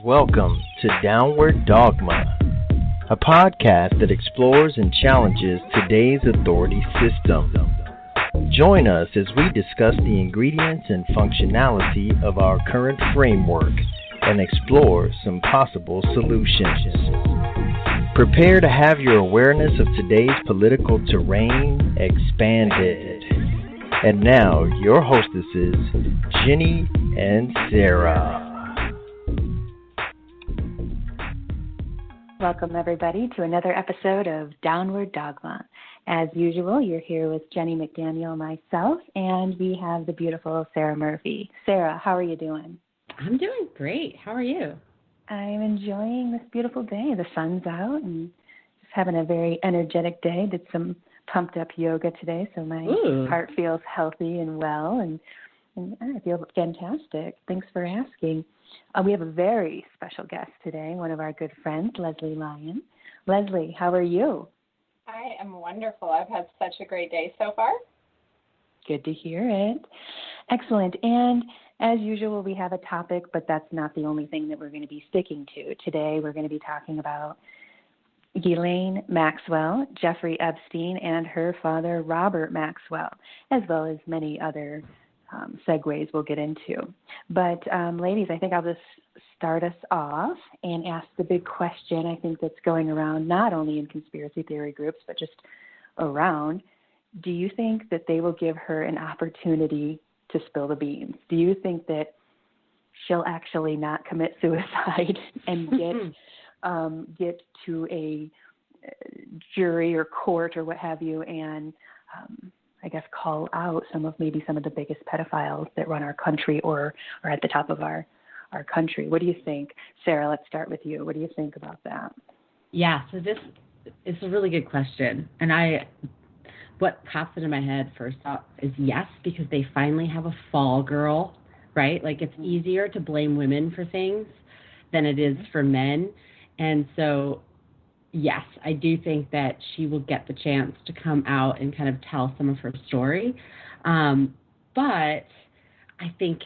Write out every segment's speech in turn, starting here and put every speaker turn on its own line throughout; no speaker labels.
Welcome to Downward Dogma, a podcast that explores and challenges today's authority system. Join us as we discuss the ingredients and functionality of our current framework and explore some possible solutions. Prepare to have your awareness of today's political terrain expanded. And now, your hostesses, Jennie and Sarah.
Welcome, everybody, to another episode of Downward Dogma. As usual, you're here with Jennie McDaniel, myself, and we have the beautiful Sarah Murphy. Sarah, how are you doing?
I'm doing great. How are you?
I'm enjoying this beautiful day. The sun's out and just having a very energetic day. Did some pumped up yoga today, so my heart feels healthy and well, and I feel fantastic. Thanks for asking. We have a very special guest today, one of our good friends, Leslie Lyon. Leslie, how are you?
I am wonderful. I've had such a great day so far.
Good to hear it. Excellent. And as usual, we have a topic, but that's not the only thing that we're going to be sticking to. Today, we're going to be talking about Ghislaine Maxwell, Jeffrey Epstein, and her father, Robert Maxwell, as well as many other segues we'll get into. But ladies, I think I'll just start us off and ask the big question I think that's going around not only in conspiracy theory groups, but just around. Do you think that they will give her an opportunity to spill the beans? Do you think that she'll actually not commit suicide and get to a jury or court or what have you and I guess call out some of the biggest pedophiles that run our country or are at the top of our country? What do you think? Sarah, let's start with you. What do you think about that?
Yeah, so this is a really good question. And what pops into my head first off is yes, because they finally have a fall girl, right? Like it's easier to blame women for things than it is for men. And so yes, I do think that she will get the chance to come out and kind of tell some of her story. But I think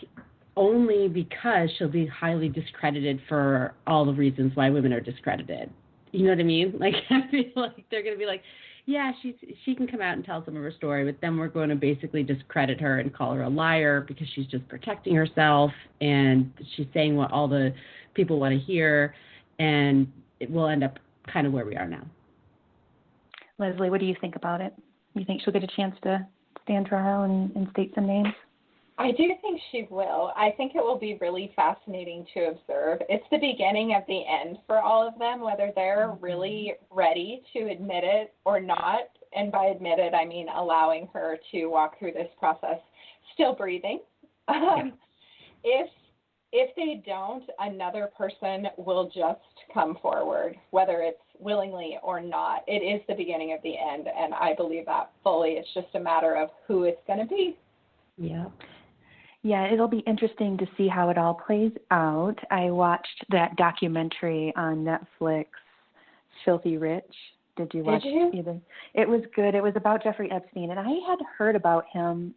only because she'll be highly discredited for all the reasons why women are discredited. You know what I mean? Like, I feel like they're going to be like, yeah, she can come out and tell some of her story, but then we're going to basically discredit her and call her a liar because she's just protecting herself and she's saying what all the people want to hear, and it will end up kind of where we are now.
Leslie, what do you think about it? You think she'll get a chance to stand trial and state some names?
I do think she will. I think it will be really fascinating to observe. It's the beginning of the end for all of them, whether they're really ready to admit it or not. And by admit it, I mean allowing her to walk through this process still breathing. If they don't, another person will just come forward, whether it's willingly or not. It is the beginning of the end, and I believe that fully. It's just a matter of who it's going to be.
Yeah, it'll be interesting to see how it all plays out. I watched that documentary on Netflix, Filthy Rich. Did you watch it either? It was good. It was about Jeffrey Epstein, and I had heard about him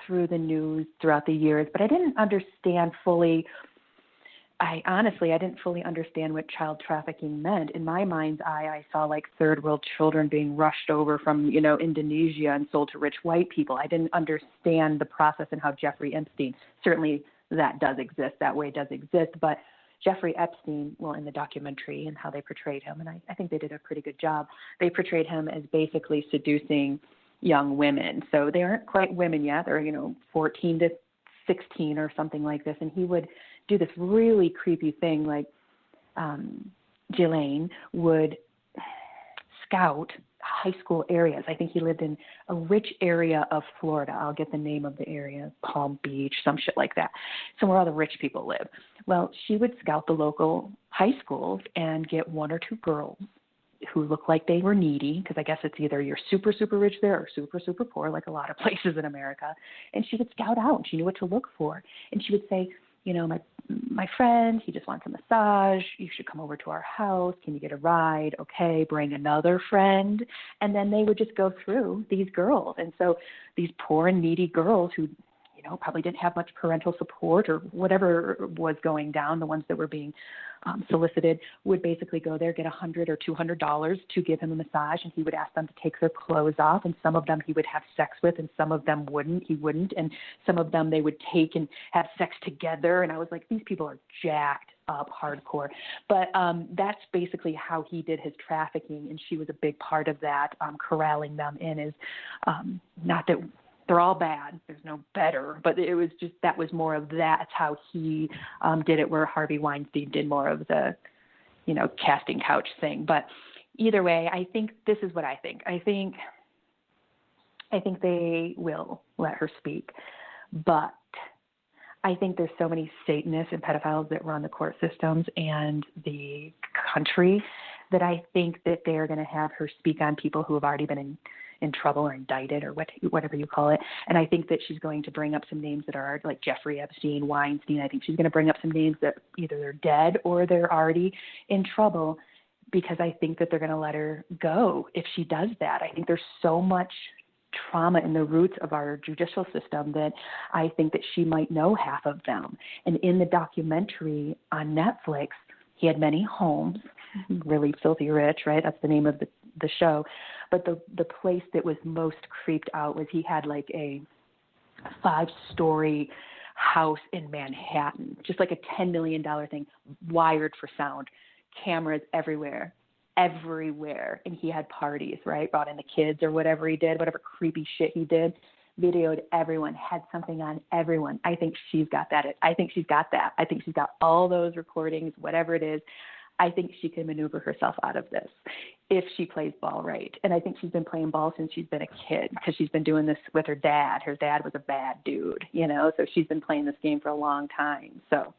through the news throughout the years, but I didn't understand fully. I didn't fully understand what child trafficking meant. In my mind's eye, I saw like third world children being rushed over from, Indonesia and sold to rich white people. I didn't understand the process and how Jeffrey Epstein, certainly that does exist, that way does exist, but Jeffrey Epstein, in the documentary and how they portrayed him, and I think they did a pretty good job, they portrayed him as basically seducing young women. So they aren't quite women yet. They're, 14 to 16 or something like this. And he would do this really creepy thing, like Ghislaine would scout high school areas. I think he lived in a rich area of Florida. I'll get the name of the area, Palm Beach, some shit like that, somewhere all the rich people live. Well, she would scout the local high schools and get one or two girls who looked like they were needy, because I guess it's either you're super, super rich there or super, super poor, like a lot of places in America. And she would scout out, and she knew what to look for. And she would say, my friend, he just wants a massage. You should come over to our house. Can you get a ride? Okay, bring another friend. And then they would just go through these girls. And so these poor and needy girls who, probably didn't have much parental support or whatever was going down. The ones that were being solicited would basically go there, get $100 or $200 to give him a massage, and he would ask them to take their clothes off, and some of them he would have sex with, and some of them he wouldn't, and some of them they would take and have sex together, and I was like, these people are jacked up hardcore. But that's basically how he did his trafficking, and she was a big part of that, corralling them in. Is not that they're all bad, there's no better, but it was just, that was more of that's how he did it, where Harvey Weinstein did more of the, casting couch thing. But either way, I think this is what I think. I think they will let her speak, but I think there's so many Satanists and pedophiles that run the court systems and the country that I think that they're going to have her speak on people who have already been in trouble or indicted or whatever you call it. And I think that she's going to bring up some names that are like Jeffrey Epstein, Weinstein. I think she's going to bring up some names that either they're dead or they're already in trouble, because I think that they're going to let her go if she does that. I think there's so much trauma in the roots of our judicial system that I think that she might know half of them. And in the documentary on Netflix, he had many homes, really filthy rich, right? That's the name of the show. But the place that was most creeped out was he had like a 5-story house in Manhattan, just like a $10 million thing, wired for sound, cameras everywhere. And he had parties, right? Brought in the kids or whatever he did, whatever creepy shit he did, videoed everyone, had something on everyone. I think she's got that. I think she's got that. I think she's got all those recordings, whatever it is. I think she can maneuver herself out of this if she plays ball right. And I think she's been playing ball since she's been a kid, because she's been doing this with her dad. Her dad was a bad dude, so she's been playing this game for a long time. So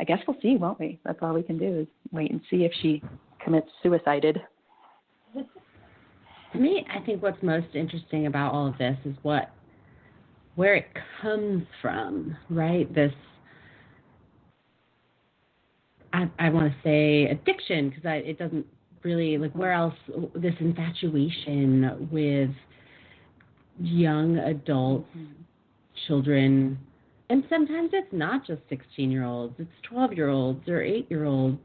I guess we'll see, won't we? That's all we can do is wait and see if she commits suicided.
To me, I think what's most interesting about all of this is where it comes from, right? This, I want to say addiction, because it doesn't really, like, where else, this infatuation with young adults, children, and sometimes it's not just 16-year-olds, it's 12-year-olds or 8-year-olds,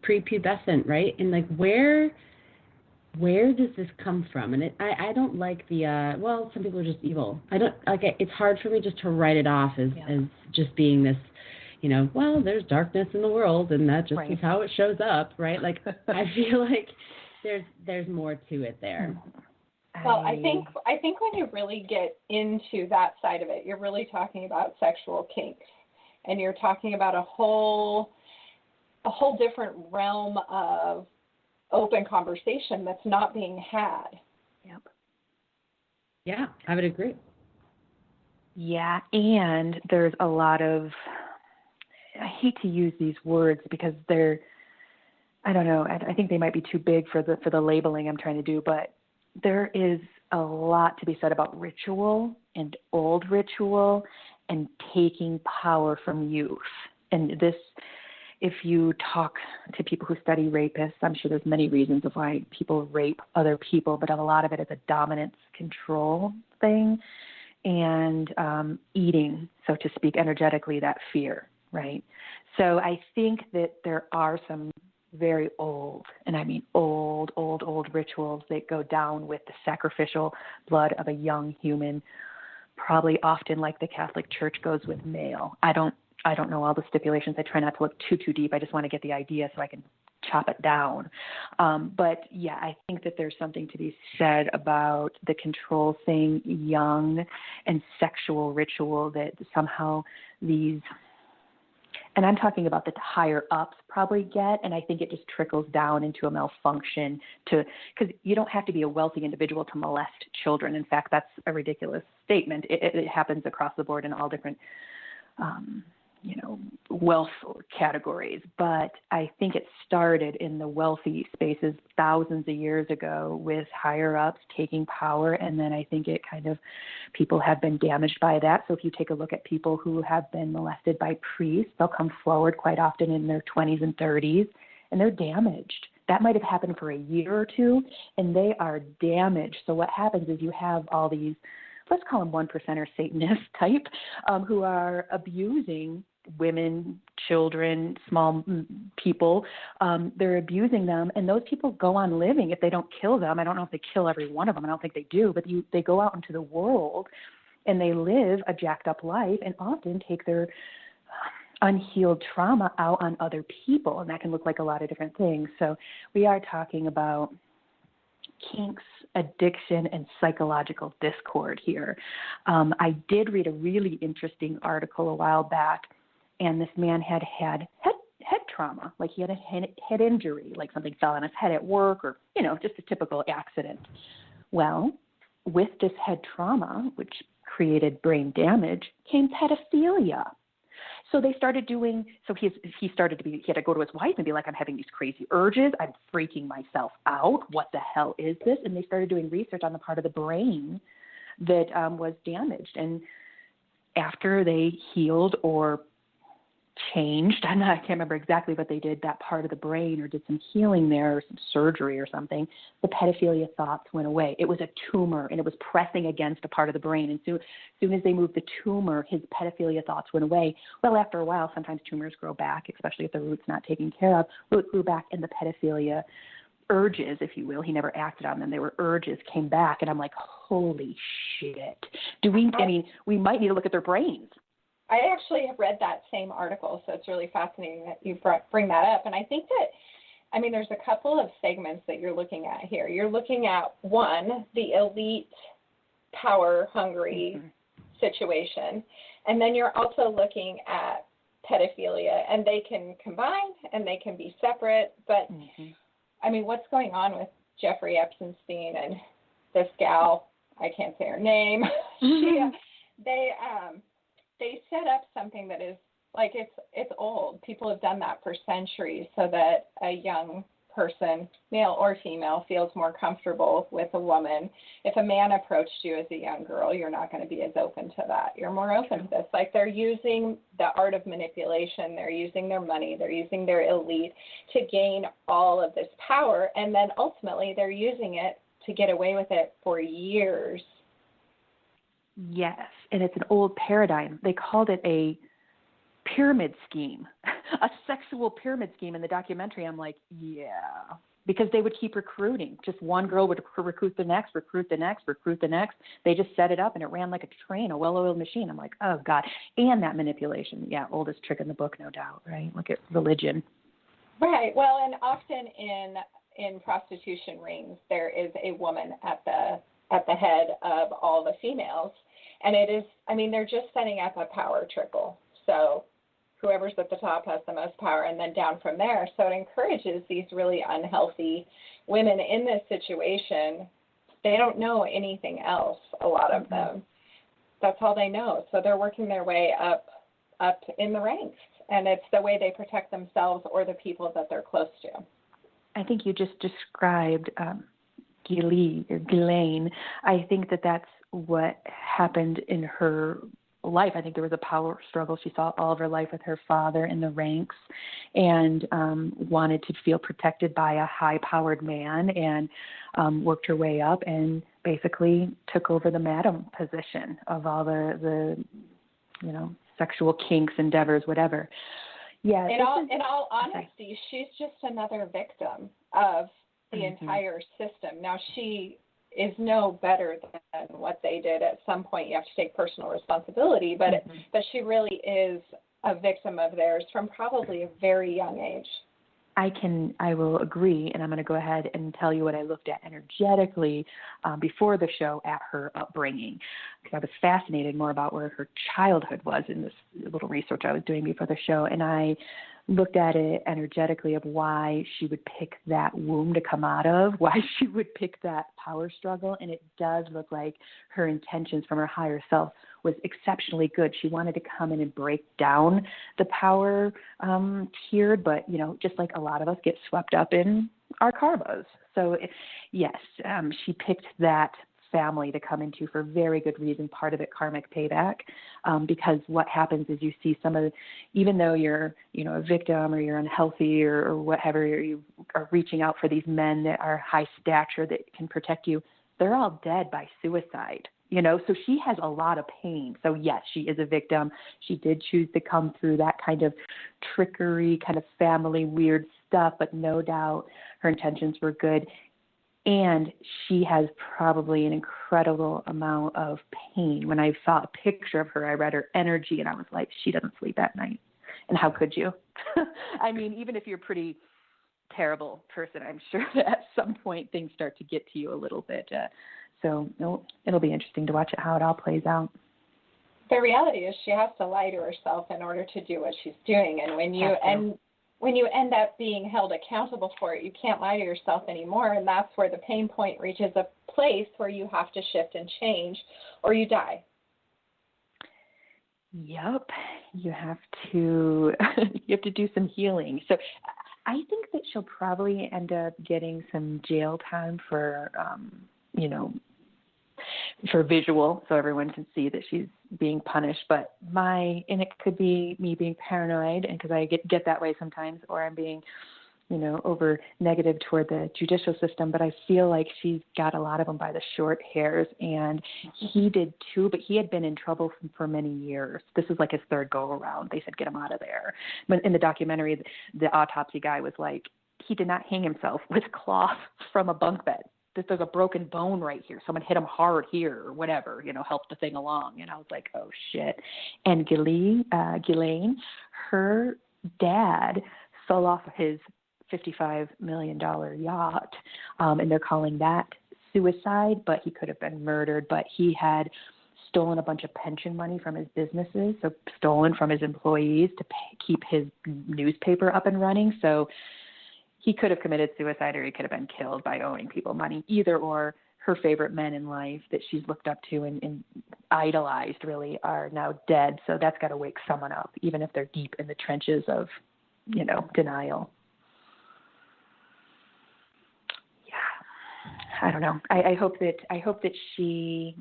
prepubescent, right? And like, where does this come from? And I don't like the, some people are just evil. I don't, like, it's hard for me just to write it off as just being this, there's darkness in the world and that just is how it shows up, right? Like, I feel like there's more to it there.
Well, I think when you really get into that side of it, you're really talking about sexual kinks, and you're talking about a whole different realm of open conversation that's not being had.
Yep.
Yeah, I would agree.
Yeah, and there's a lot of, I hate to use these words because they're, I don't know, I think they might be too big for the labeling I'm trying to do, but there is a lot to be said about ritual and old ritual and taking power from youth. And this, if you talk to people who study rapists, I'm sure there's many reasons of why people rape other people, but a lot of it is a dominance control thing and eating, so to speak, energetically, that fear, right? So I think that there are some very old, and I mean old rituals that go down with the sacrificial blood of a young human, probably often like the Catholic Church goes with male. I don't know all the stipulations. I try not to look too deep. I just want to get the idea so I can chop it down. But yeah, I think that there's something to be said about the control thing, young and sexual ritual that somehow these, and I'm talking about the higher ups probably get, and I think it just trickles down into a malfunction because you don't have to be a wealthy individual to molest children. In fact, that's a ridiculous statement. It happens across the board in all different, wealth categories. But I think it started in the wealthy spaces thousands of years ago with higher ups taking power. And then I think it kind of, people have been damaged by that. So if you take a look at people who have been molested by priests, they'll come forward quite often in their 20s and 30s, and they're damaged. That might have happened for a year or two, and they are damaged. So what happens is you have all these let's call them 1% or Satanist type, who are abusing women, children, small people. They're abusing them, and those people go on living. If they don't kill them, I don't know if they kill every one of them. I don't think they do, but they go out into the world and they live a jacked up life and often take their unhealed trauma out on other people, and that can look like a lot of different things. So we are talking about kinks, addiction, and psychological discord here. I did read a really interesting article a while back, and this man had head trauma, like he had a head injury, like something fell on his head at work, or just a typical accident. Well, with this head trauma, which created brain damage, came pedophilia. So they started doing, he had to go to his wife and be like, I'm having these crazy urges. I'm freaking myself out. What the hell is this? And they started doing research on the part of the brain that was damaged. And after they healed or changed, I can't remember exactly what they did, that part of the brain, or did some healing there or some surgery or something, the pedophilia thoughts went away. It was a tumor, and it was pressing against a part of the brain. And as soon as they moved the tumor, his pedophilia thoughts went away. Well, after a while, sometimes tumors grow back, especially if the root's not taken care of. Root grew back, and the pedophilia urges, if you will, he never acted on them. They were urges, came back, and I'm like, holy shit. We might need to look at their brains.
I actually have read that same article, so it's really fascinating that you bring that up. And I think that, there's a couple of segments that you're looking at here. You're looking at, one, the elite, power-hungry situation. And then you're also looking at pedophilia, and they can combine and they can be separate. But, what's going on with Jeffrey Epstein and this gal, I can't say her name, they set up something that is like it's old. People have done that for centuries so that a young person, male or female, feels more comfortable with a woman. If a man approached you as a young girl, you're not going to be as open to that. You're more open to this. Like, they're using the art of manipulation. They're using their money. They're using their elite to gain all of this power. And then ultimately they're using it to get away with it for years.
Yes, and it's an old paradigm. They called it a pyramid scheme, a sexual pyramid scheme in the documentary. I'm like, yeah, because they would keep recruiting. Just one girl would recruit the next, recruit the next, recruit the next. They just set it up, and it ran like a train, a well-oiled machine. I'm like, oh, God. And that manipulation. Yeah, oldest trick in the book, no doubt, right? Look at religion.
Right. Well, and often in prostitution rings, there is a woman at the head of all the females. And it is, they're just setting up a power trickle. So whoever's at the top has the most power, and then down from there. So it encourages these really unhealthy women in this situation. They don't know anything else, a lot of them. That's all they know. So they're working their way up in the ranks. And it's the way they protect themselves or the people that they're close to.
I think you just described Ghislaine. I think that's what happened in her life. I think there was a power struggle. She saw all of her life with her father in the ranks, and wanted to feel protected by a high-powered man, and worked her way up and basically took over the madam position of all the sexual kinks, endeavors, whatever. Yeah.
In all honesty, she's just another victim of the entire system. Now, she is no better than what they did. At some point, you have to take personal responsibility, but she really is a victim of theirs from probably a very young age.
I will agree, and I'm going to go ahead and tell you what I looked at energetically before the show at her upbringing, because I was fascinated more about where her childhood was in this little research I was doing before the show, and I looked at it energetically of why she would pick that womb to come out of, why she would pick that power struggle, and it does look like her intentions from her higher self was exceptionally good. She wanted to come in and break down the power tiered, but, just like a lot of us get swept up in our karmas. So, yes, she picked that family to come into for very good reason, part of it karmic payback, because what happens is you see some of, even though you're, a victim or you're unhealthy or whatever, you are reaching out for these men that are high stature that can protect you, they're all dead by suicide. you know, so she has a lot of pain. So yes, she is a victim. She did choose to come through that kind of trickery, kind of family weird stuff, but no doubt her intentions were good. And she has probably an incredible amount of pain. When I saw a picture of her, I read her energy and I was like, she doesn't sleep at night. And how could you? I mean, even if you're a pretty terrible person, I'm sure that at some point things start to get to you a little bit. So it'll be interesting to watch how it all plays out.
The reality is she has to lie to herself in order to do what she's doing. And when you end up being held accountable for it, you can't lie to yourself anymore. And that's where the pain point reaches a place where you have to shift and change or you die.
Yep. You have to do some healing. So I think that she'll probably end up getting some jail time for, for visual, so everyone can see that she's being punished. But and it could be me being paranoid, and because I get that way sometimes, or I'm being, over negative toward the judicial system. But I feel like she's got a lot of them by the short hairs, and he did too. But he had been in trouble for many years. This is like his third go around. They said get him out of there. But in the documentary, the autopsy guy was like, he did not hang himself with cloth from a bunk bed. There's a broken bone right here. Someone hit him hard here or whatever, helped the thing along. And I was like, oh, shit. And Ghislaine, her dad fell off his $55 million yacht, and they're calling that suicide, but he could have been murdered. But he had stolen a bunch of pension money from his businesses, so stolen from his employees to keep his newspaper up and running. So he could have committed suicide, or he could have been killed by owing people money. Either or. Her favorite men in life that she's looked up to and idolized really are now dead. So that's got to wake someone up, even if they're deep in the trenches of, denial. Yeah, I don't know. I hope that she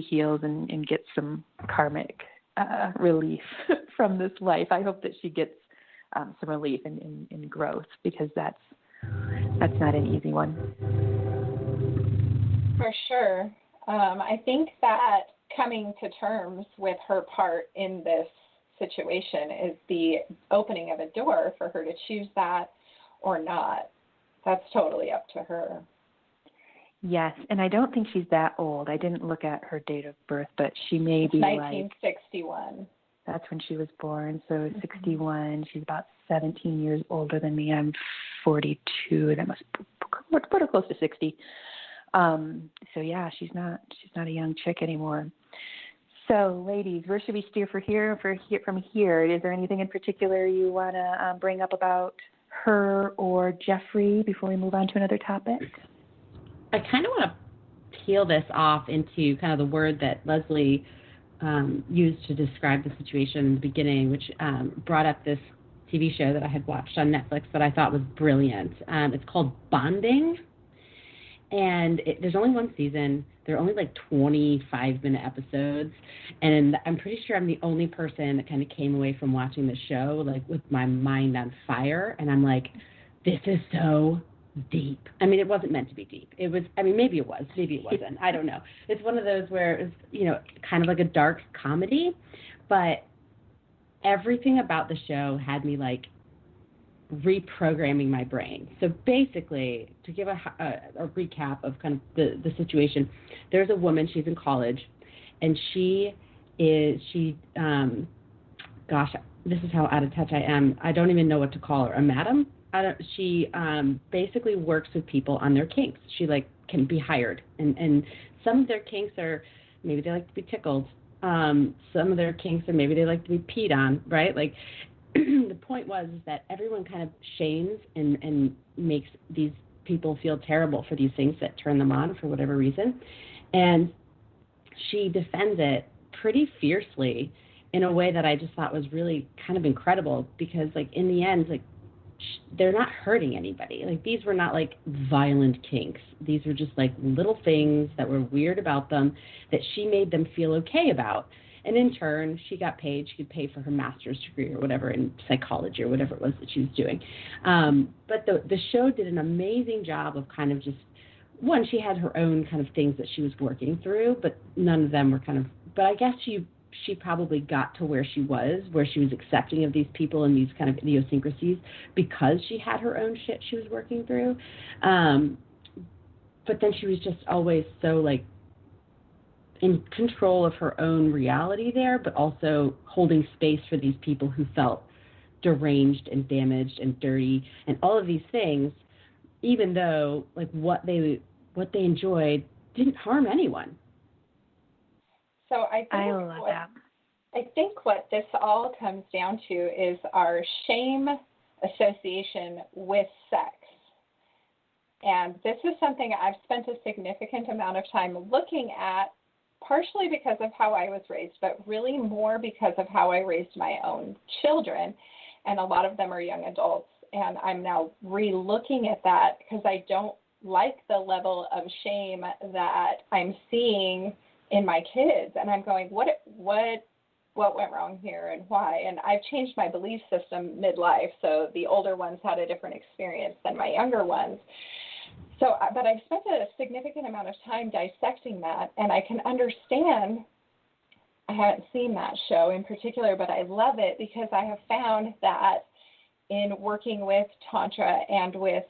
heals and gets some karmic relief from this life. I hope that she gets some relief in growth, because that's not an easy one.
For sure. I think that coming to terms with her part in this situation is the opening of a door for her to choose that or not. That's totally up to her.
Yes, and I don't think she's that old. I didn't look at her date of birth, but she may be
1961.
That's when she was born, so 61. She's about 17 years older than me. I'm 42. That must put her close to 60. So yeah, she's not a young chick anymore. So, ladies, where should we steer from here? Is there anything in particular you want to bring up about her or Jeffrey before we move on to another topic?
I kind of want to peel this off into kind of the word that Leslie used to describe the situation in the beginning, which brought up this TV show that I had watched on Netflix that I thought was brilliant. It's called Bonding. And there's only one season. They're only like 25-minute episodes. And I'm pretty sure I'm the only person that kind of came away from watching the show like with my mind on fire. And I'm like, this is so deep. I mean, it wasn't meant to be deep. It was, maybe it was. Maybe it wasn't. I don't know. It's one of those where it's, kind of like a dark comedy. But everything about the show had me like reprogramming my brain. So basically, to give a recap of kind of the situation, there's a woman, she's in college, and gosh, this is how out of touch I am. I don't even know what to call her. A madam? She basically works with people on their kinks. She can be hired, and some of their kinks are maybe they like to be tickled. Some of their kinks are maybe they like to be peed on, right? The point was that everyone kind of shames and makes these people feel terrible for these things that turn them on for whatever reason. And she defends it pretty fiercely in a way that I just thought was really kind of incredible, because in the end, they're not hurting anybody. These were not violent kinks. These were just little things that were weird about them that she made them feel okay about. And in turn, she got paid. She could pay for her master's degree or whatever in psychology or whatever it was that she was doing. But the show did an amazing job of kind of just one, she had her own kind of things that she was working through, but none of them were kind of, but I guess she probably got to where she was accepting of these people and these kind of idiosyncrasies because she had her own shit she was working through. But then she was just always so like in control of her own reality there, but also holding space for these people who felt deranged and damaged and dirty and all of these things, even though like what they enjoyed didn't harm anyone.
So I think what this all comes down to is our shame association with sex. And this is something I've spent a significant amount of time looking at, partially because of how I was raised, but really more because of how I raised my own children. And a lot of them are young adults. And I'm now re-looking at that because I don't like the level of shame that I'm seeing in my kids. And I'm going, what went wrong here and why? And I've changed my belief system midlife. So the older ones had a different experience than my younger ones. So, but I've spent a significant amount of time dissecting that, and I can understand. I haven't seen that show in particular, but I love it because I have found that in working with Tantra and with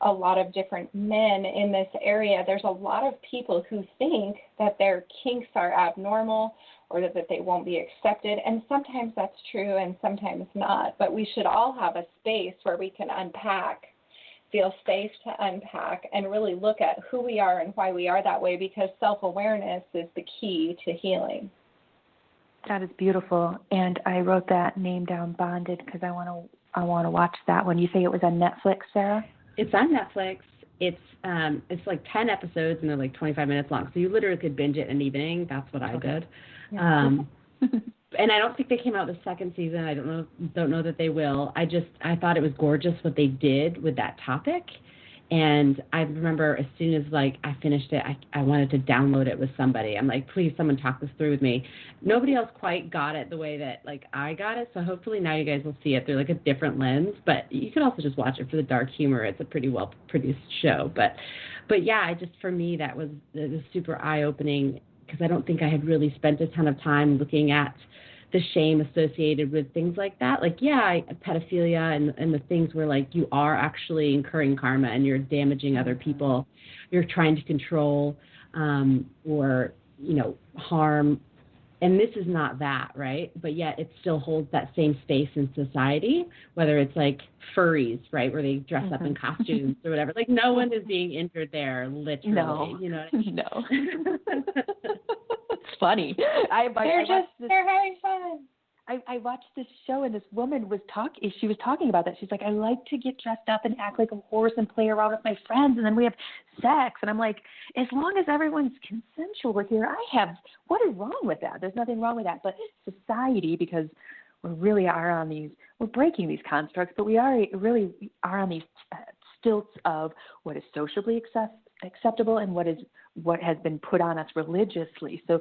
a lot of different men in this area, there's a lot of people who think that their kinks are abnormal or that they won't be accepted. And sometimes that's true and sometimes not. But we should all have a space where we can unpack, feel safe to unpack, and really look at who we are and why we are that way, because self-awareness is the key to healing.
That is beautiful. And I wrote that name down, Bonded, because I want to watch that one. You say it was on Netflix, Sarah?
It's on Netflix. It's like 10 episodes and they're like 25 minutes long. So you literally could binge it in an evening. That's what I did. Yeah. And I don't think they came out the second season. I don't know that they will. I thought it was gorgeous what they did with that topic. And I remember as soon as like I finished it, I wanted to download it with somebody. I'm like, please, someone talk this through with me. Nobody else quite got it the way that like I got it. So hopefully now you guys will see it through like a different lens. But you can also just watch it for the dark humor. It's a pretty well produced show. But yeah, for me it was super eye opening, because I don't think I had really spent a ton of time looking at the shame associated with things like that. Like, pedophilia and the things where, like, you are actually incurring karma and you're damaging other people. You're trying to control or, harm. And this is not that, right? But yet it still holds that same space in society, whether it's, like, furries, right, where they dress up in costumes or whatever. Like, no one is being injured there, literally.
No.
You know what I mean?
No. It's funny.
They're having fun.
I watched this show, and this woman was talking about that. She's like, I like to get dressed up and act like a horse and play around with my friends, and then we have sex. And I'm like, as long as everyone's consensual here, what is wrong with that? There's nothing wrong with that. But society, because we really are we're breaking these constructs, but we really are on these stilts of what is socially acceptable and what has been put on us religiously. So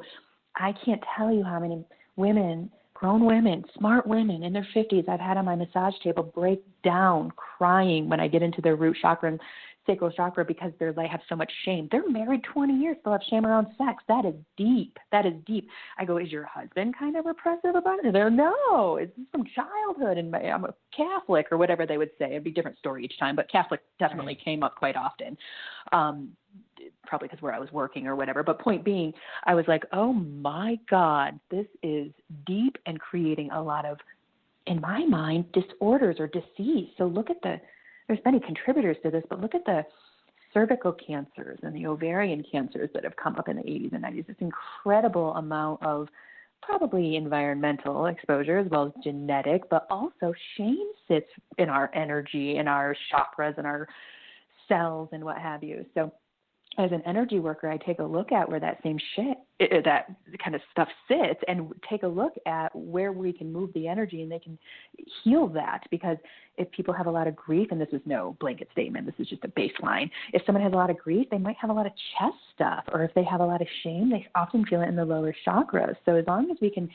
I can't tell you how many women, grown women, smart women in their 50s I've had on my massage table break down crying when I get into their root chakra and sacral chakra because they have so much shame. They're married 20 years, still have shame around sex. That is deep. That is deep. I go, is your husband kind of repressive about it? They're no, it's from childhood, and I'm a Catholic or whatever they would say. It'd be a different story each time, but Catholic definitely came up quite often. Probably because where I was working or whatever. But point being, I was like, oh my God, this is deep and creating a lot of, in my mind, disorders or disease. So look at there's many contributors to this, but look at the cervical cancers and the ovarian cancers that have come up in the 80s and 90s. This incredible amount of probably environmental exposure as well as genetic, but also shame sits in our energy, in our chakras, in our cells and what have you. So as an energy worker, I take a look at where that same that kind of stuff sits and take a look at where we can move the energy and they can heal that. Because if people have a lot of grief, and this is no blanket statement, this is just a baseline. If someone has a lot of grief, they might have a lot of chest stuff, or if they have a lot of shame, they often feel it in the lower chakras. So as long as we can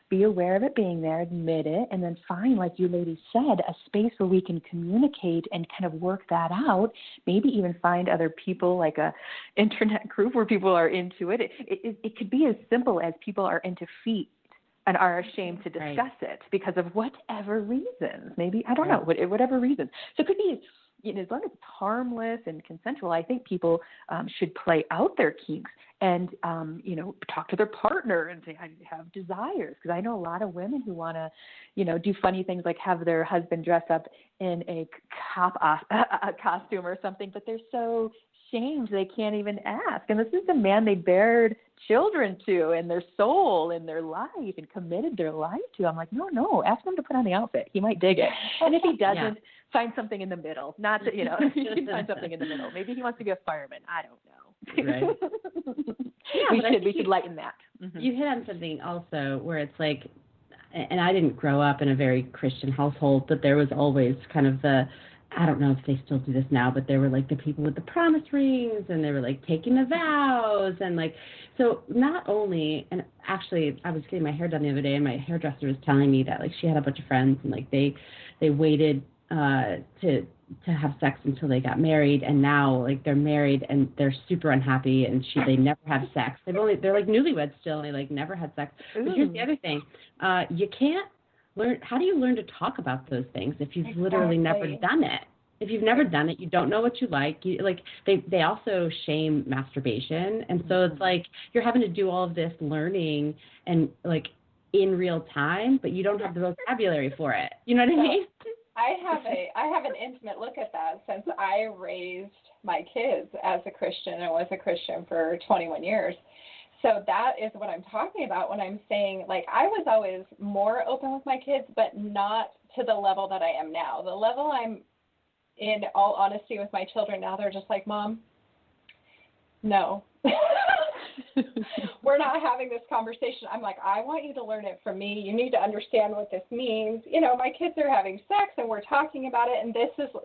be aware of it being there, admit it, and then find, like you ladies said, a space where we can communicate and kind of work that out. Maybe even find other people, like a internet group where people are into it. It could be as simple as people are into feet and are ashamed to discuss it because of whatever reasons. Maybe, I don't know, whatever reasons. So it could be, as long as it's harmless and consensual, I think people should play out their kinks and, talk to their partner and say, I have desires. Because I know a lot of women who want to, do funny things like have their husband dress up in a cop a costume or something, but they're so shamed they can't even ask. And this is the man they bared children to and their soul and their life and committed their life to. I'm like, no, ask him to put on the outfit. He might dig it. And if he doesn't, find something in the middle. Not that, you can find something in the middle. Maybe he wants to be a fireman. I don't know.
Right.
we should lighten that. Mm-hmm.
You hit on something also where it's like, and I didn't grow up in a very Christian household, but there was always kind of I don't know if they still do this now, but there were like the people with the promise rings and they were like taking the vows and like, so not only, and actually I was getting my hair done the other day and my hairdresser was telling me that like she had a bunch of friends and like they waited to have sex until they got married, and now like they're married and they're super unhappy and they never have sex. They're like newlyweds still and they like never had sex. Ooh. But here's the other thing. You can't learn. How do you learn to talk about those things if you've literally never done it? If you've never done it, you don't know what you like. They also shame masturbation, and so it's like you're having to do all of this learning and like in real time, but you don't have the vocabulary for it. You know what I mean?
I have an intimate look at that since I raised my kids as a Christian and was a Christian for 21 years. So that is what I'm talking about when I'm saying, like, I was always more open with my kids, but not to the level that I am now. The level I'm, in all honesty, with my children now, they're just like, Mom, no. We're not having this conversation. I'm like, I want you to learn it from me. You need to understand what this means. My kids are having sex and we're talking about it, and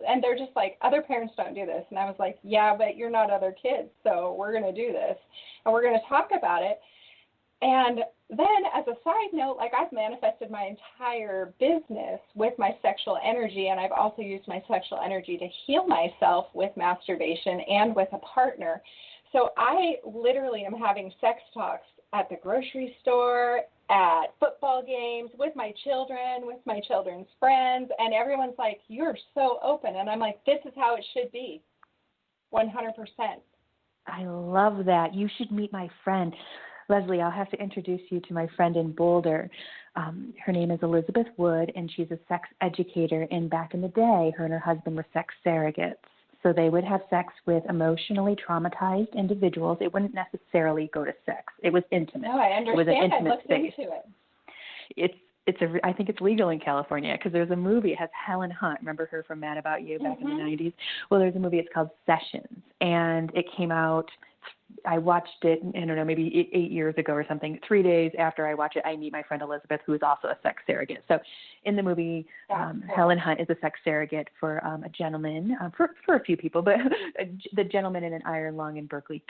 and they're just like, other parents don't do this. And I was like, yeah, but you're not other kids, so we're going to do this and we're going to talk about it. And then as a side note, like, I've manifested my entire business with my sexual energy, and I've also used my sexual energy to heal myself with masturbation and with a partner. So I literally am having sex talks at the grocery store, at football games, with my children, with my children's friends, and everyone's like, you're so open. And I'm like, this is how it should be, 100%.
I love that. You should meet my friend. Leslie, I'll have to introduce you to my friend in Boulder. Her name is Elizabeth Wood, and she's a sex educator. And back in the day, her and her husband were sex surrogates. So they would have sex with emotionally traumatized individuals. It wouldn't necessarily go to sex. It was intimate.
No, I understand.
It was an intimate
I looked
space.
into it.
I think it's legal in California because there's a movie. It has Helen Hunt. Remember her from Mad About You back in the 90s? Well, there's a movie. It's called Sessions, and it came out. I watched it, I don't know, maybe 8 years ago or something. 3 days after I watch it, I meet my friend Elizabeth, who is also a sex surrogate. So in the movie, Helen Hunt is a sex surrogate for a gentleman, for a few people, but the gentleman in an iron lung in Berkeley,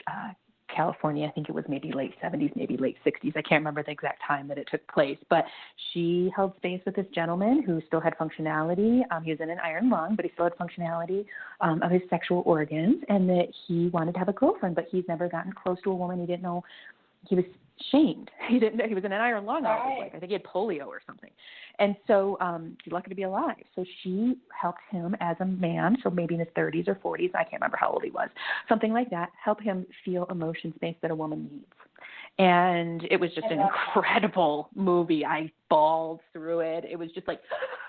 California. I think it was maybe late 70s, maybe late 60s. I can't remember the exact time that it took place, but she held space with this gentleman who still had functionality. He was in an iron lung, but he still had functionality of his sexual organs, and that he wanted to have a girlfriend, but he's never gotten close to a woman. He didn't know. He was shamed. He didn't know he was in an iron lung all his life. I think he had polio or something. And so he's lucky to be alive. So she helped him as a man, so maybe in his 30s or 40s, I can't remember how old he was, something like that, help him feel emotion space that a woman needs. And it was just an incredible movie. I bawled through it. It was just like,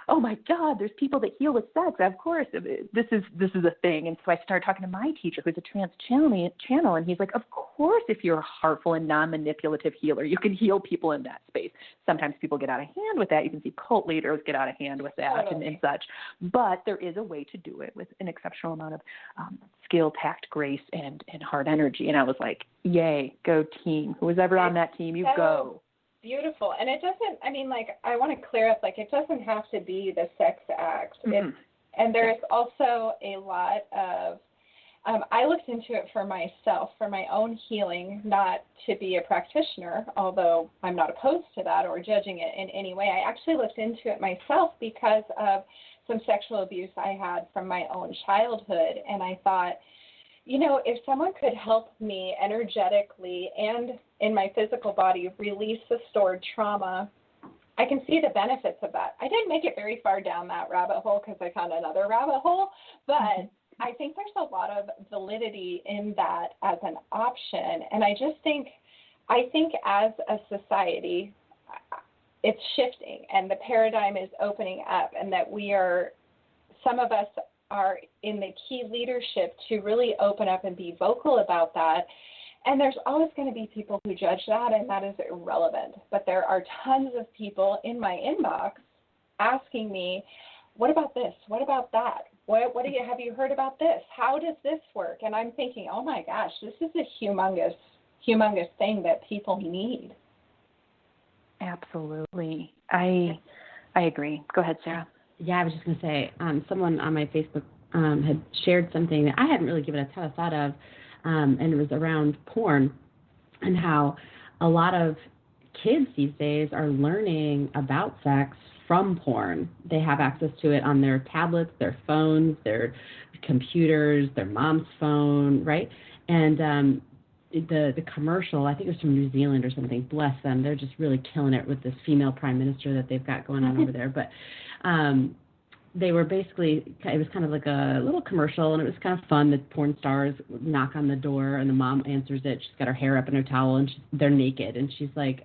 oh my God, there's people that heal with sex. Of course, this is a thing. And so I started talking to my teacher, who's a trans channel, and he's like, of course, if you're a heartful and non-manipulative healer, you can heal people in that space. Sometimes people get out of hand with that. You can see cult leaders get out of hand with that and such. But there is a way to do it with an exceptional amount of skill, tact, grace, and hard energy. And I was like, yay, go team. Who was ever on that team, you go.
Beautiful. And it doesn't, I mean, like, I want to clear up, like, it doesn't have to be the sex act. And there's also a lot of I looked into it for myself, for my own healing, not to be a practitioner, although I'm not opposed to that or judging it in any way. I actually looked into it myself because of some sexual abuse I had from my own childhood. And I thought, you know, if someone could help me energetically and in my physical body release the stored trauma, I can see the benefits of that. I didn't make it very far down that rabbit hole because I found another rabbit hole, but I think there's a lot of validity in that as an option. And I think as a society, it's shifting and the paradigm is opening up, and that some of us are in the key leadership to really open up and be vocal about that. And there's always going to be people who judge that, and that is irrelevant. But there are tons of people in my inbox asking me, what about this? What about that? Have you heard about this? How does this work? And I'm thinking, oh my gosh, this is a humongous thing that people need.
Absolutely. I agree. Go ahead, Sarah.
Yeah, I was just going to say, someone on my Facebook had shared something that I hadn't really given a ton of thought of, and it was around porn and how a lot of kids these days are learning about sex from porn. They have access to it on their tablets, their phones, their computers, their mom's phone, right? And the commercial, I think it was from New Zealand or something, bless them, they're just really killing it with this female prime minister that they've got going on over there. But they were basically, it was kind of like a little commercial, and it was kind of fun. The porn stars knock on the door, and the mom answers it. She's got her hair up in her towel, and they're naked. And she's like,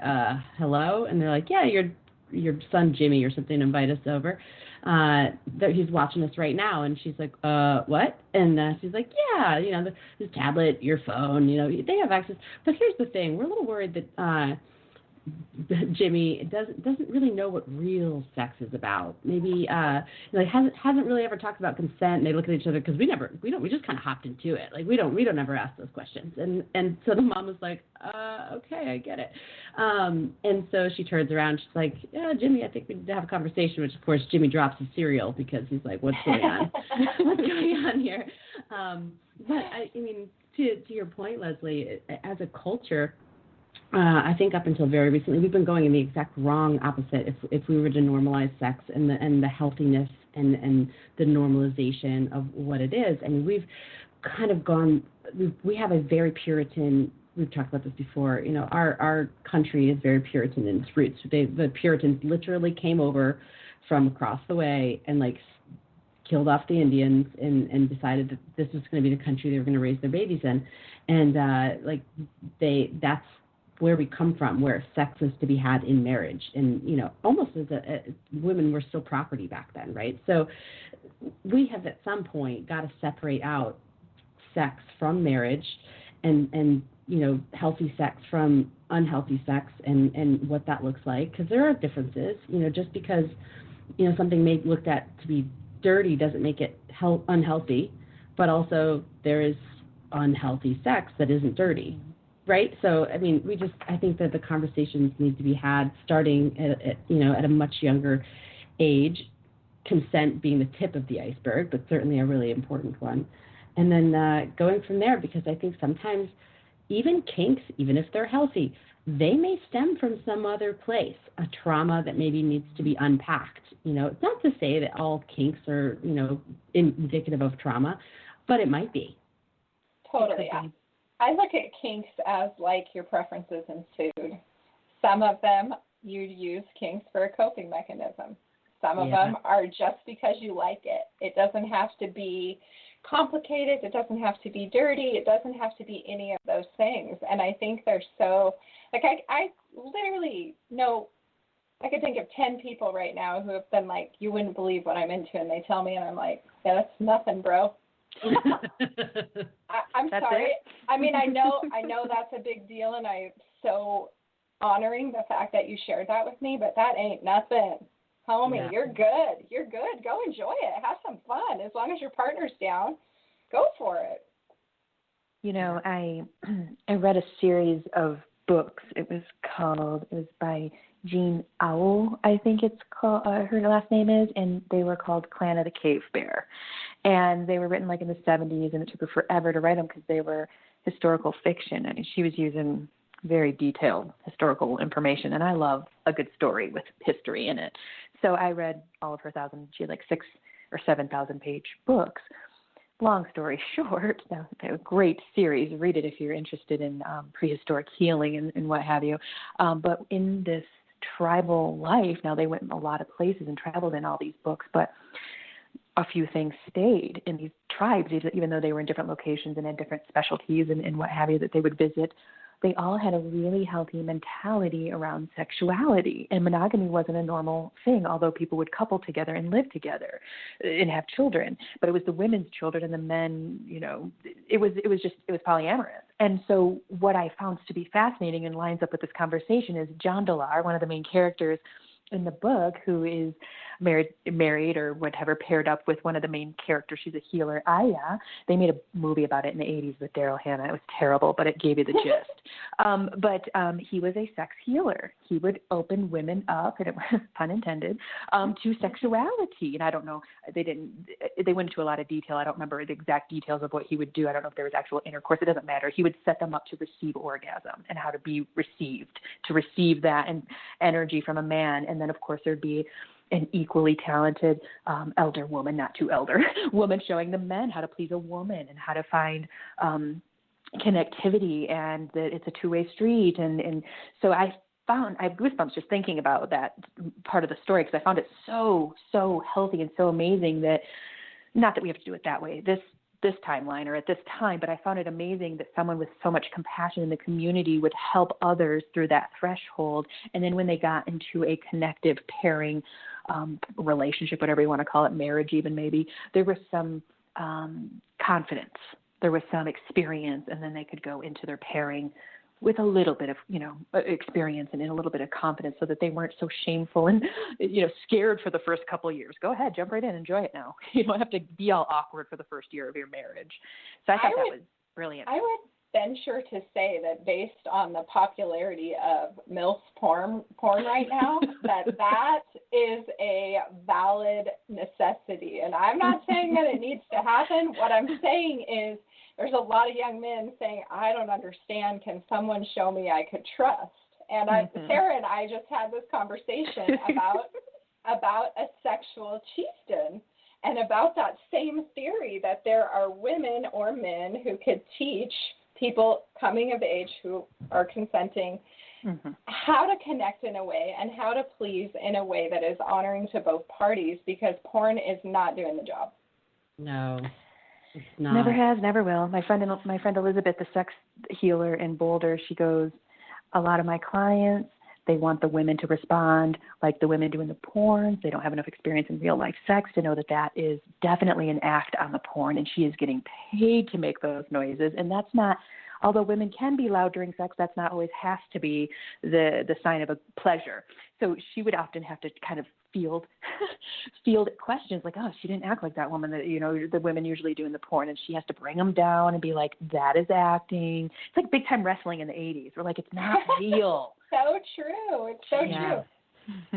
hello? And they're like, yeah, your son Jimmy or something invite us over. He's watching us right now. And she's like, what? And she's like, yeah, you know, the tablet, your phone, you know, they have access. But here's the thing. We're a little worried that Jimmy doesn't really know what real sex is about. Maybe hasn't really ever talked about consent. And they look at each other because we just kind of hopped into it. Like we don't ever ask those questions. And so the mom was like, okay, I get it. And so she turns around. She's like, yeah, Jimmy, I think we need to have a conversation. Which of course Jimmy drops his cereal because he's like, what's going on? What's going on here? But I mean, to your point, Leslie, as a culture, I think up until very recently, we've been going in the exact wrong opposite. If we were to normalize sex and the healthiness and the normalization of what it is, I mean, we've kind of gone. We have a very Puritan. We've talked about this before. You know, our country is very Puritan in its roots. The Puritans literally came over from across the way and killed off the Indians and decided that this was going to be the country they were going to raise their babies in, and that's where we come from, where sex was to be had in marriage. And, you know, almost as women were still property back then, right? So we have at some point got to separate out sex from marriage and you know, healthy sex from unhealthy sex and what that looks like. Because there are differences, you know, just because, you know, something may be looked at to be dirty doesn't make it unhealthy, but also there is unhealthy sex that isn't dirty. Right. So, I mean, I think that the conversations need to be had starting at a much younger age, consent being the tip of the iceberg, but certainly a really important one. And then going from there, because I think sometimes even kinks, even if they're healthy, they may stem from some other place, a trauma that maybe needs to be unpacked. You know, it's not to say that all kinks are, you know, indicative of trauma, but it might be.
Totally. I look at kinks as like your preferences in food. Some of them you use kinks for a coping mechanism. Some of them are just because you like it. It doesn't have to be complicated. It doesn't have to be dirty. It doesn't have to be any of those things. And I think they're so, like, I literally know, I could think of 10 people right now who have been like, you wouldn't believe what I'm into. And they tell me, and I'm like, yeah, that's nothing, bro. I'm that's sorry. It? I mean, I know that's a big deal, and I'm so honoring the fact that you shared that with me, but that ain't nothing. Homie, yeah. You're good. You're good. Go enjoy it. Have some fun. As long as your partner's down, go for it.
You know, I read a series of books. It was by Jean Auel, I think it's called, her last name is, and they were called Clan of the Cave Bear. And they were written like in the 70s, and it took her forever to write them because they were historical fiction. I mean, she was using very detailed historical information, and I love a good story with history in it. So I read all of her she had like 6,000 or 7,000 page books. Long story short, a great series. Read it if you're interested in prehistoric healing and what have you. But in this tribal life, now they went a lot of places and traveled in all these books, but a few things stayed in these tribes, even though they were in different locations and had different specialties and what have you that they would visit. They all had a really healthy mentality around sexuality, and monogamy wasn't a normal thing, although people would couple together and live together and have children. But it was the women's children and the men, it was polyamorous. And so what I found to be fascinating and lines up with this conversation is John Delar, one of the main characters in the book, who is married or whatever, paired up with one of the main characters. She's a healer, Aya. They made a movie about it in the 80s with Daryl Hannah. It was terrible, but it gave you the gist. But he was a sex healer. He would open women up, and it was pun intended, to sexuality. And I don't know, they went into a lot of detail. I don't remember the exact details of what he would do. I don't know if there was actual intercourse. It doesn't matter. He would set them up to receive orgasm and how to be received, to receive that and energy from a man. And then, of course, there'd be an equally talented elder woman, not too elder, woman showing the men how to please a woman and how to find connectivity, and that it's a two-way street. And so I have goosebumps just thinking about that part of the story, because I found it so healthy and so amazing that, not that we have to do it that way, this timeline or at this time, but I found it amazing that someone with so much compassion in the community would help others through that threshold. And then when they got into a connective pairing relationship, whatever you want to call it, marriage even maybe, there was some confidence, there was some experience, and then they could go into their pairing with a little bit of, experience and in a little bit of confidence, so that they weren't so shameful and, scared for the first couple of years. Go ahead, jump right in, enjoy it now. You don't have to be all awkward for the first year of your marriage. So I thought that was brilliant.
I would venture to say that based on the popularity of MILF porn right now, that is a valid necessity. And I'm not saying that it needs to happen. What I'm saying is, there's a lot of young men saying, I don't understand. Can someone show me I could trust? And Sarah and I just had this conversation about a sexual chieftain, and about that same theory that there are women or men who could teach people coming of age who are consenting how to connect in a way and how to please in a way that is honoring to both parties, because porn is not doing the job.
No. It's not.
Never has, never will. My friend Elizabeth, the sex healer in Boulder, she goes, a lot of my clients, they want the women to respond like the women do in the porn. They don't have enough experience in real life sex to know that is definitely an act on the porn, and she is getting paid to make those noises. And that's not, although women can be loud during sex, that's not always has to be the sign of a pleasure. So she would often have to kind of field questions like, oh, she didn't act like that woman that, the women usually do in the porn. And she has to bring them down and be like, that is acting. It's like big time wrestling in the 80s. We're like, it's not real.
So true. It's so true.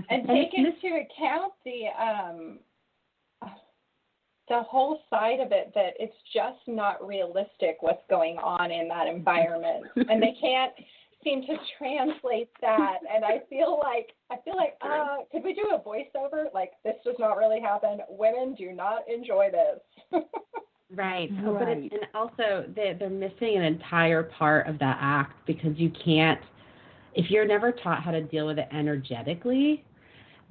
And take into account the whole side of it, that it's just not realistic what's going on in that environment. And they can't seem to translate that. And I feel like, could we do a voiceover? Like, this does not really happen. Women do not enjoy this.
Right. But and also they're missing an entire part of that act, because you can't, if you're never taught how to deal with it energetically,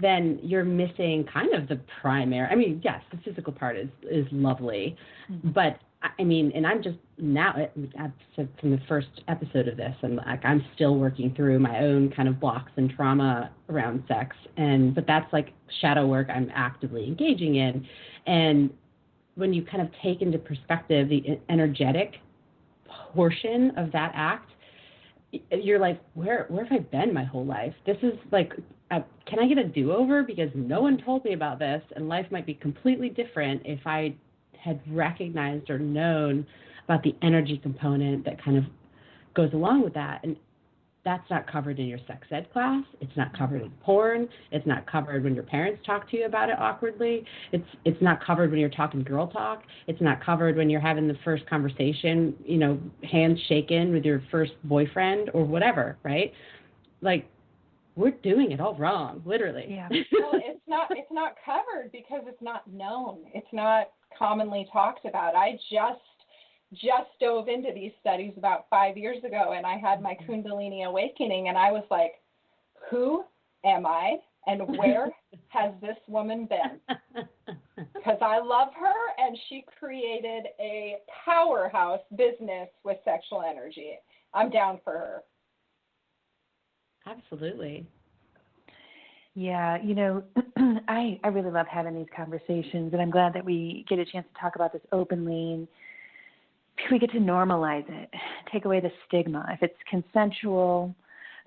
then you're missing kind of the primary. I mean, yes, the physical part is lovely, but I mean, and I'm just now, from the first episode of this, and like I'm still working through my own kind of blocks and trauma around sex, but that's like shadow work I'm actively engaging in. And when you kind of take into perspective the energetic portion of that act, you're like, where have I been my whole life? This is like, can I get a do-over? Because no one told me about this, and life might be completely different if I had recognized or known about the energy component that kind of goes along with that. And That's not covered in your sex ed class. It's not covered in porn. It's not covered when your parents talk to you about it awkwardly. It's not covered when you're talking girl talk. It's not covered when you're having the first conversation, you know, hands shaken with your first boyfriend or whatever, right? Like, we're doing it all wrong, literally.
Yeah.
Well, it's not covered because it's not known. It's not commonly talked about. I just dove into these studies about 5 years ago, and I had my Kundalini awakening, and I was like, who am I and where has this woman been? Because I love her, and she created a powerhouse business with sexual energy. I'm down for her.
Absolutely.
Yeah, you know, I really love having these conversations, and I'm glad that we get a chance to talk about this openly, and we get to normalize it, take away the stigma. If it's consensual,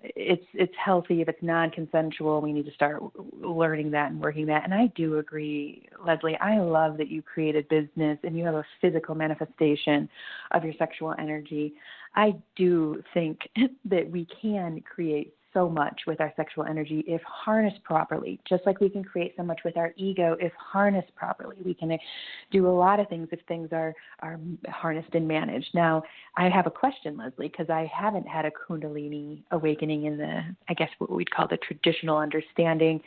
it's healthy. If it's non-consensual, we need to start learning that and working that. And I do agree, Leslie, I love that you created business and you have a physical manifestation of your sexual energy. I do think that we can create so much with our sexual energy if harnessed properly, just like we can create so much with our ego if harnessed properly. We can do a lot of things if things are harnessed and managed. Now, I have a question, Leslie, because I haven't had a Kundalini awakening in the, I guess what we'd call the traditional understanding.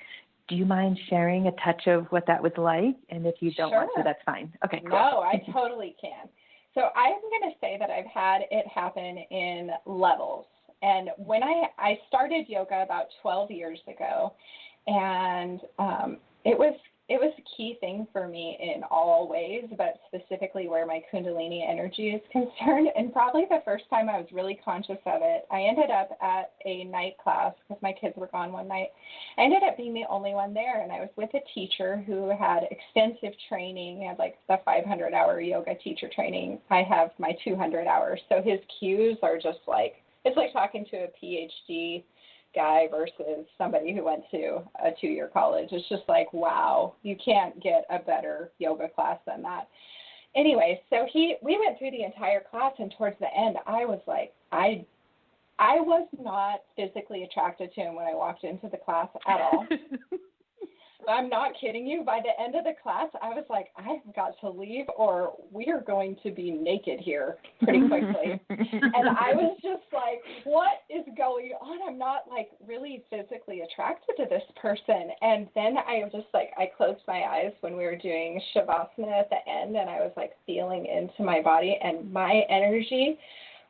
Do you mind sharing a touch of what that was like? And if you don't want to, that's fine. Okay, cool.
No, I totally can. So I'm going to say that I've had it happen in levels. And when I started yoga about 12 years ago, and it was a key thing for me in all ways, but specifically where my Kundalini energy is concerned. And probably the first time I was really conscious of it, I ended up at a night class because my kids were gone one night. I ended up being the only one there, and I was with a teacher who had extensive training. He had like the 500-hour yoga teacher training. I have my 200 hours. So his cues are just like, it's like talking to a PhD guy versus somebody who went to a 2-year college. It's just like, wow, you can't get a better yoga class than that. Anyway, so we went through the entire class, and towards the end, I was like, I was not physically attracted to him when I walked into the class at all. I'm not kidding you. By the end of the class, I was like, I've got to leave or we are going to be naked here pretty quickly. And I was just like, what is going on? I'm not like really physically attracted to this person. And then I was just like, I closed my eyes when we were doing Shavasana at the end, and I was like feeling into my body, and my energy,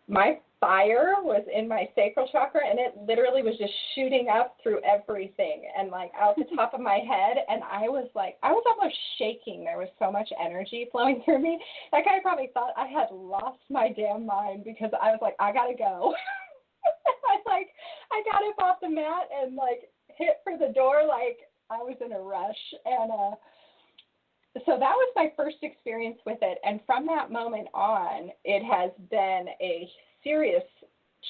my fire was in my sacral chakra, and it literally was just shooting up through everything and like out the top of my head. And I was almost shaking. There was so much energy flowing through me. That guy probably thought I had lost my damn mind because I was like, I gotta go. I got up off the mat and like hit for the door like I was in a rush. And so that was my first experience with it. And from that moment on, it has been a serious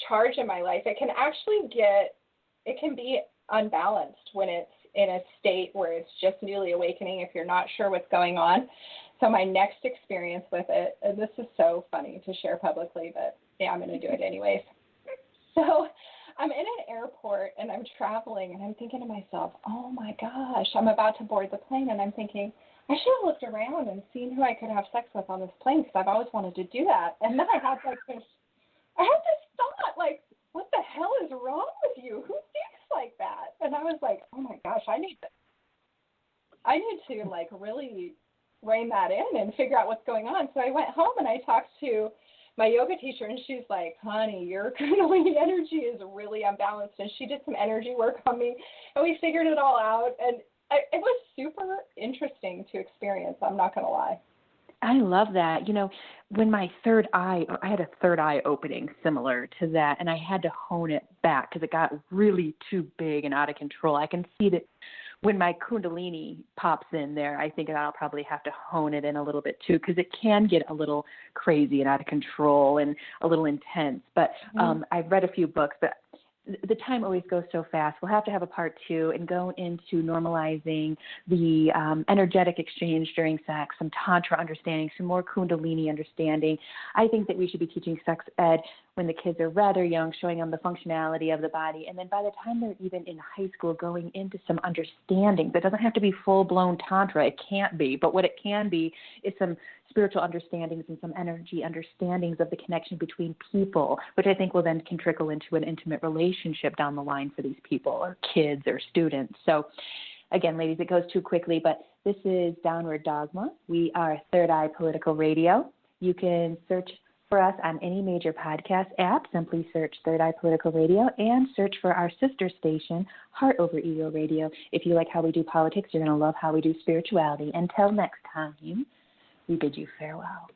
charge in my life. It can be unbalanced when it's in a state where it's just newly awakening if you're not sure what's going on. So my next experience with it, and this is so funny to share publicly, but yeah, I'm going to do it anyways. So I'm in an airport and I'm traveling and I'm thinking to myself, oh my gosh, I'm about to board the plane, and I'm thinking, I should have looked around and seen who I could have sex with on this plane because I've always wanted to do that. And then I had this thought, like, what the hell is wrong with you? Who thinks like that? And I was like, oh my gosh, I need to like really rein that in and figure out what's going on. So I went home and I talked to my yoga teacher, and she's like, honey, your Kundalini energy is really unbalanced. And she did some energy work on me, and we figured it all out. And it was super interesting to experience. I'm not going to lie.
I love that. You know, when I had a third eye opening similar to that, and I had to hone it back because it got really too big and out of control. I can see that when my Kundalini pops in there, I think I'll probably have to hone it in a little bit too, because it can get a little crazy and out of control and a little intense. But I've read a few books, but the time always goes so fast. We'll have to have a part 2 and go into normalizing the energetic exchange during sex, some tantra understanding, some more kundalini understanding. I think that we should be teaching sex ed when the kids are rather young, showing them the functionality of the body. And then by the time they're even in high school, going into some understanding. That doesn't have to be full-blown tantra. It can't be. But what it can be is some spiritual understandings and some energy understandings of the connection between people, which I think will then can trickle into an intimate relationship down the line for these people or kids or students. So again, ladies, it goes too quickly, but this is Downward Dogma. We are Third Eye Political Radio. You can search for us on any major podcast app. Simply search Third Eye Political Radio and search for our sister station, Heart Over Ego Radio. If you like how we do politics, you're going to love how we do spirituality. Until next time, we bid you farewell.